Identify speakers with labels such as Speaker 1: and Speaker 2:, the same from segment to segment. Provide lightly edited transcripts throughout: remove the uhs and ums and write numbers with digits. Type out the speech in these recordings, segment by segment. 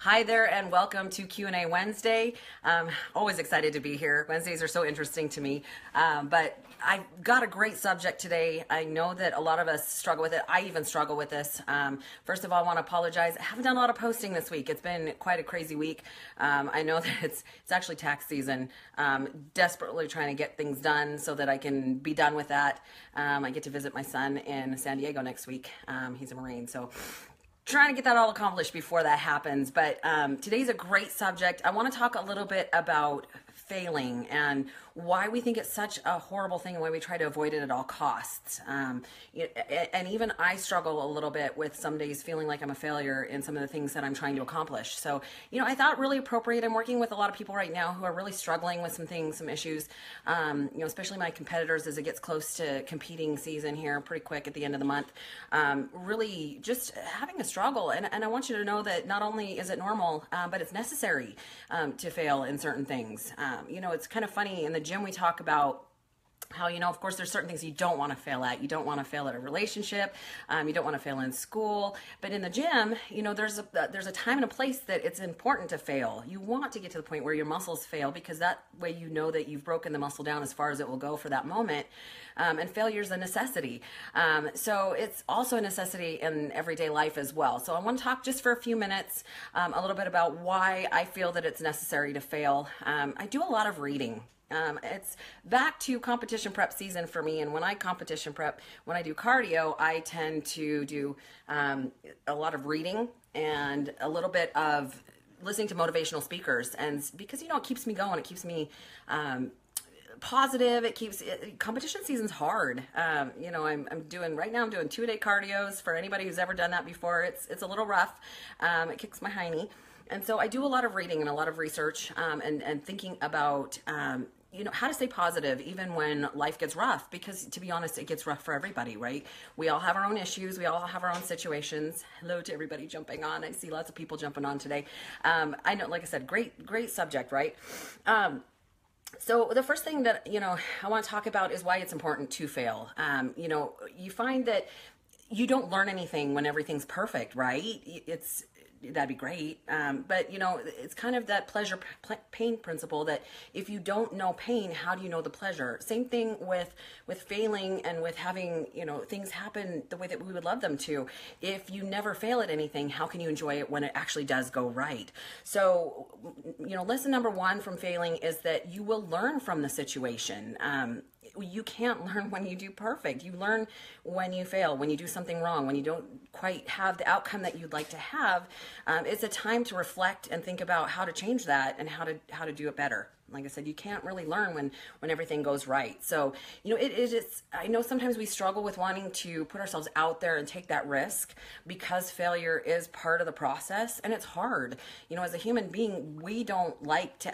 Speaker 1: Hi there, and welcome to Q&A Wednesday. Always excited to be here. Wednesdays are so interesting to me, but I've got a great subject today. I know that a lot of us struggle with it. I even struggle with this. First of all, I want to apologize. I haven't done a lot of posting this week. It's been quite a crazy week. I know that it's actually tax season. Desperately trying to get things done so that I can be done with that. I get to visit my son in San Diego next week. He's a Marine, so trying to get that all accomplished before that happens. But today's a great subject. I want to talk a little bit about failing and why we think it's such a horrible thing and why we try to avoid it at all costs. And even I struggle a little bit with some days feeling like I'm a failure in some of the things that I'm trying to accomplish. So, I thought really appropriate. I'm working with a lot of people right now who are really struggling with some things, some issues, especially my competitors as it gets close to competing season here pretty quick at the end of the month. Really just having a struggle. And I want you to know that not only is it normal, but it's necessary to fail in certain things. It's kind of funny in the gym we talk about how, of course, there's certain things you don't want to fail at. You don't want to fail at a relationship. You don't want to fail in school. But in the gym, there's a time and a place that it's important to fail. You want to get to the point where your muscles fail because that way you know that you've broken the muscle down as far as it will go for that moment. And failure is a necessity. So it's also a necessity in everyday life as well. So I want to talk just for a few minutes a little bit about why I feel that it's necessary to fail. I do a lot of reading. It's back to competition prep season for me. And when I competition prep, when I do cardio, I tend to do a lot of reading and a little bit of listening to motivational speakers. And because, it keeps me going, it keeps me positive. Competition season's hard. I'm doing 2-a-day cardios for anybody who's ever done that before. It's a little rough. It kicks my hiney. And so I do a lot of reading and a lot of research and thinking about how to stay positive even when life gets rough, because to be honest, it gets rough for everybody, right? We all have our own issues. We all have our own situations. Hello to everybody jumping on. I see lots of people jumping on today. I know, like I said, great subject, right? So the first thing that, I want to talk about is why it's important to fail. You find that you don't learn anything when everything's perfect, right? That'd be great. But it's kind of that pleasure pain principle that if you don't know pain, how do you know the pleasure? Same thing with failing and with having, things happen the way that we would love them to. If you never fail at anything, how can you enjoy it when it actually does go right? So, lesson number one from failing is that you will learn from the situation. You can't learn when you do perfect. You learn when you fail, when you do something wrong, when you don't quite have the outcome that you'd like to have. It's a time to reflect and think about how to change that and how to do it better. Like I said, you can't really learn when everything goes right. So, it is, I know sometimes we struggle with wanting to put ourselves out there and take that risk because failure is part of the process and it's hard. As a human being, we don't like to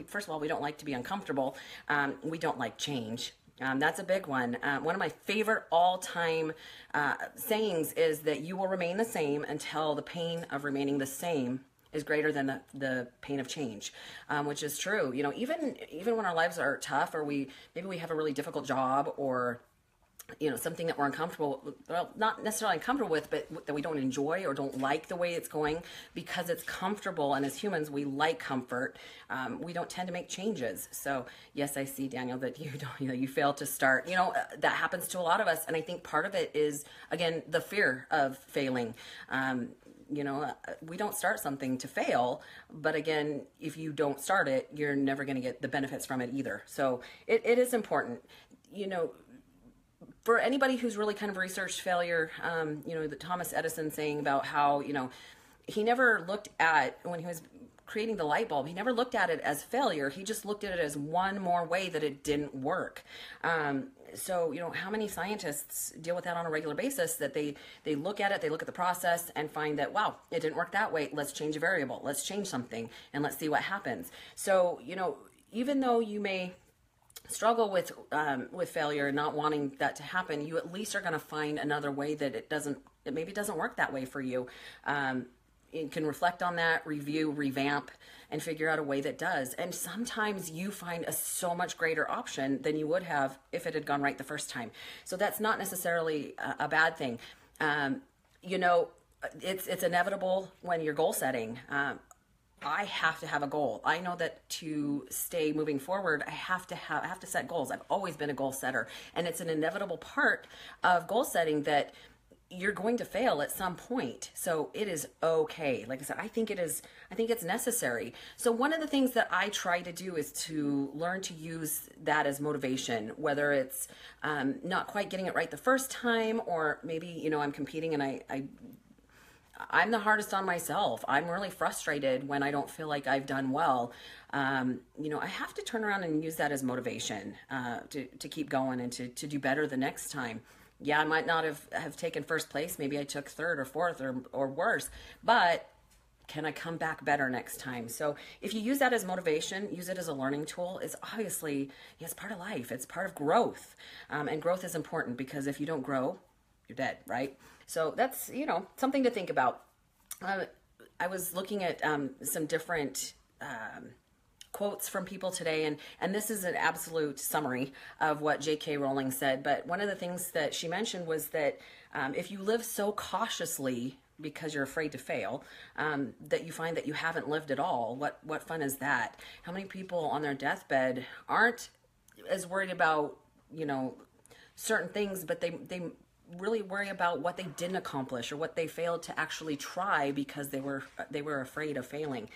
Speaker 1: first of all, we don't like to be uncomfortable. We don't like change. That's a big one. One of my favorite all-time sayings is that you will remain the same until the pain of remaining the same is greater than the pain of change, which is true. Even when our lives are tough, or maybe we have a really difficult job, or something that we're uncomfortable, well, not necessarily uncomfortable with, but that we don't enjoy or don't like the way it's going because it's comfortable. And as humans, we like comfort. We don't tend to make changes. So yes, I see, Daniel, that you fail to start. That happens to a lot of us. And I think part of it is, again, the fear of failing. We don't start something to fail, but again, if you don't start it, you're never going to get the benefits from it either. So it is important, for anybody who's really kind of researched failure, the Thomas Edison saying about how, he never looked at, when he was creating the light bulb, he never looked at it as failure. He just looked at it as one more way that it didn't work. So, how many scientists deal with that on a regular basis, that they look at it, they look at the process and find that, wow, it didn't work that way. Let's change a variable. Let's change something and let's see what happens. So, even though you may struggle with failure and not wanting that to happen, you at least are going to find another way that it maybe doesn't work that way for you. You can reflect on that, review, revamp, and figure out a way that does. And sometimes you find a so much greater option than you would have if it had gone right the first time. So that's not necessarily a bad thing. it's inevitable when you're goal setting. I have to have a goal. I know that to stay moving forward, I have to set goals. I've always been a goal setter, and it's an inevitable part of goal setting that you're going to fail at some point. So it is okay. Like I said, I think it's necessary. So one of the things that I try to do is to learn to use that as motivation, whether it's not quite getting it right the first time, or maybe, I'm competing and I'm the hardest on myself. I'm really frustrated when I don't feel like I've done well. I have to turn around and use that as motivation to keep going and to do better the next time. Yeah, I might not have taken first place. Maybe I took third or fourth or worse, but can I come back better next time? So if you use that as motivation, use it as a learning tool, it's obviously, it's part of life. It's part of growth. And growth is important, because if you don't grow, you're dead, right? So that's, something to think about. I was looking at some different quotes from people today, and this is an absolute summary of what J.K. Rowling said. But one of the things that she mentioned was that if you live so cautiously because you're afraid to fail, that you find that you haven't lived at all, what fun is that? How many people on their deathbed aren't as worried about, certain things, but they really worry about what they didn't accomplish or what they failed to actually try because they were afraid of failing.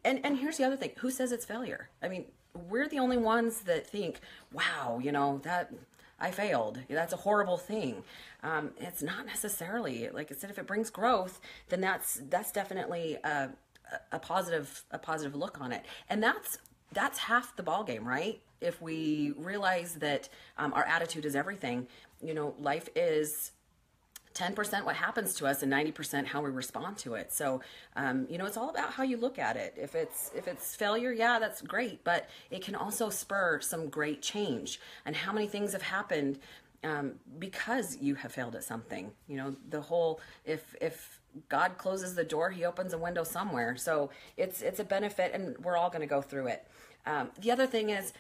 Speaker 1: And here's the other thing. Who says it's failure? I mean, we're the only ones that think, wow, that I failed. That's a horrible thing. It's not necessarily. Like I said, if it brings growth, then that's definitely a positive look on it. And that's half the ball game, right? If we realize that our attitude is everything, life is 10% what happens to us and 90% how we respond to it. So, it's all about how you look at it. If it's failure, yeah, that's great, but it can also spur some great change. And how many things have happened because you have failed at something? The whole, if God closes the door, he opens a window somewhere. So it's a benefit, and we're all going to go through it. The other thing is,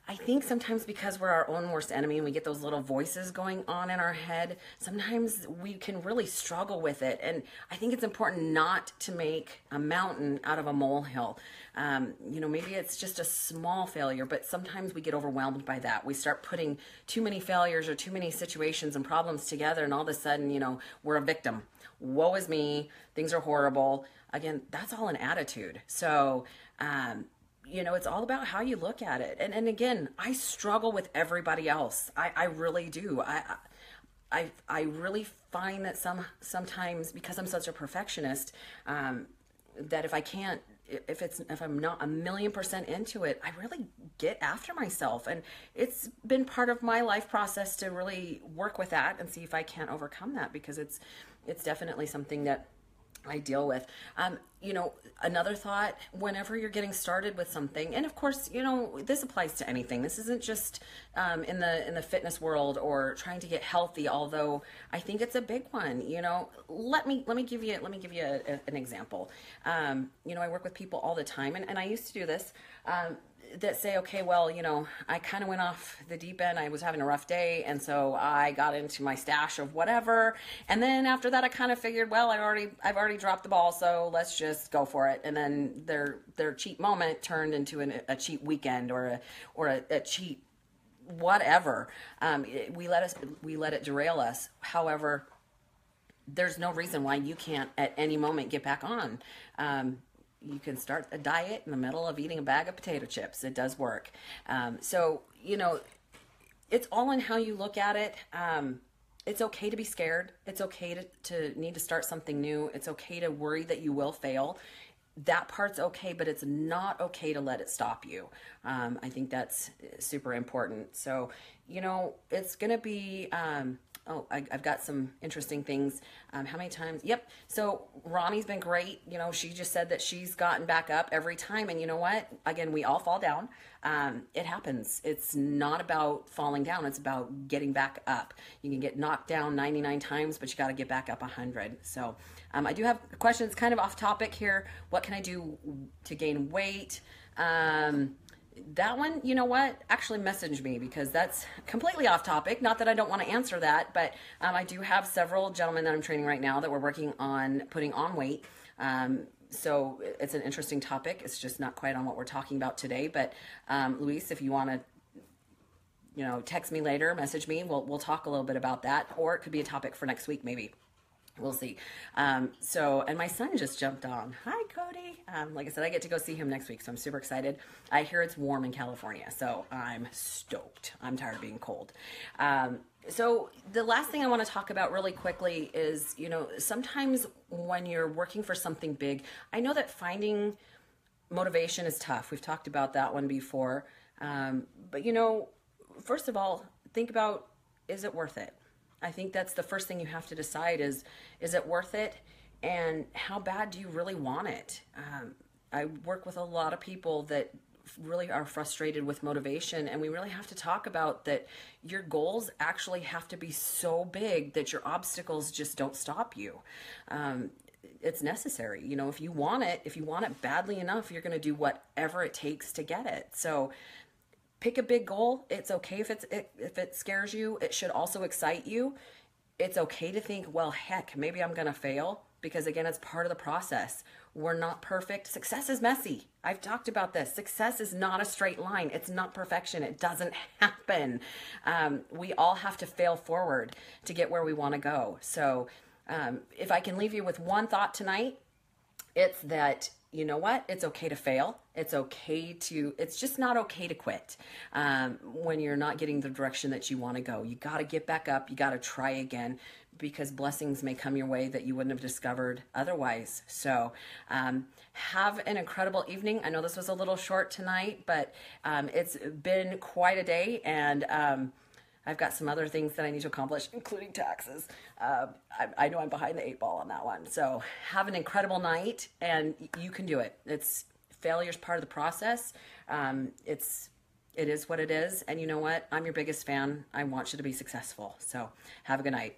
Speaker 1: I think sometimes because we're our own worst enemy and we get those little voices going on in our head, sometimes we can really struggle with it. And I think it's important not to make a mountain out of a molehill. Maybe it's just a small failure, but sometimes we get overwhelmed by that. We start putting too many failures or too many situations and problems together, and all of a sudden, we're a victim. Woe is me. Things are horrible. Again, that's all an attitude. So, it's all about how you look at it. And again, I struggle with everybody else. I really do. I really find that sometimes, because I'm such a perfectionist, that if I'm not 1,000,000% into it, I really get after myself. And it's been part of my life process to really work with that and see if I can't overcome that, because it's definitely something that I deal with. Another thought, whenever you're getting started with something, and of course, this applies to anything. This isn't just in the fitness world or trying to get healthy, although I think it's a big one. Let me give you an example. I work with people all the time, and I used to do this. That say, okay, well, I kind of went off the deep end. I was having a rough day, and so I got into my stash of whatever. And then after that, I kind of figured, well, I've already dropped the ball, so let's just go for it. And then their cheat moment turned into a cheat weekend or a cheat whatever. We let it derail us. However, there's no reason why you can't at any moment get back on. You can start a diet in the middle of eating a bag of potato chips. It does work. So, it's all in how you look at it. It's okay to be scared. It's okay to need to start something new. It's okay to worry that you will fail. That part's okay, but it's not okay to let it stop you. I think that's super important. So, it's going to be... I've got some interesting things. How many times? Yep. So Ronnie's been great. She just said that she's gotten back up every time. And you know what? Again, we all fall down. It happens. It's not about falling down. It's about getting back up. You can get knocked down 99 times, but you got to get back up 100. So I do have questions kind of off topic here. What can I do to gain weight? That one, you know what? Actually, message me because that's completely off topic. Not that I don't want to answer that, but I do have several gentlemen that I'm training right now that we're working on putting on weight. So it's an interesting topic. It's just not quite on what we're talking about today. But Luis, if you want to, text me later, message me. We'll talk a little bit about that, or it could be a topic for next week, maybe. We'll see. And my son just jumped on. Hi, Cody. Like I said, I get to go see him next week, so I'm super excited. I hear it's warm in California, so I'm stoked. I'm tired of being cold. So the last thing I want to talk about really quickly is, sometimes when you're working for something big, I know that finding motivation is tough. We've talked about that one before. But, first of all, think about, is it worth it? I think that's the first thing you have to decide is it worth it? And how bad do you really want it? I work with a lot of people that really are frustrated with motivation, and we really have to talk about that your goals actually have to be so big that your obstacles just don't stop you. It's necessary. If you want it badly enough, you're going to do whatever it takes to get it. So pick a big goal. It's okay if it scares you. It should also excite you. It's okay to think, well, heck, maybe I'm going to fail, because again, it's part of the process. We're not perfect. Success is messy. I've talked about this. Success is not a straight line. It's not perfection. It doesn't happen. We all have to fail forward to get where we want to go. So if I can leave you with one thought tonight, it's that, you know what? It's okay to fail. It's just not okay to quit when you're not getting the direction that you want to go. You got to get back up. You got to try again, because blessings may come your way that you wouldn't have discovered otherwise. So have an incredible evening. I know this was a little short tonight, but it's been quite a day, and I've got some other things that I need to accomplish, including taxes. I know I'm behind the 8 ball on that one. So have an incredible night, and you can do it. Failure's part of the process. It is what it is. And you know what? I'm your biggest fan. I want you to be successful. So have a good night.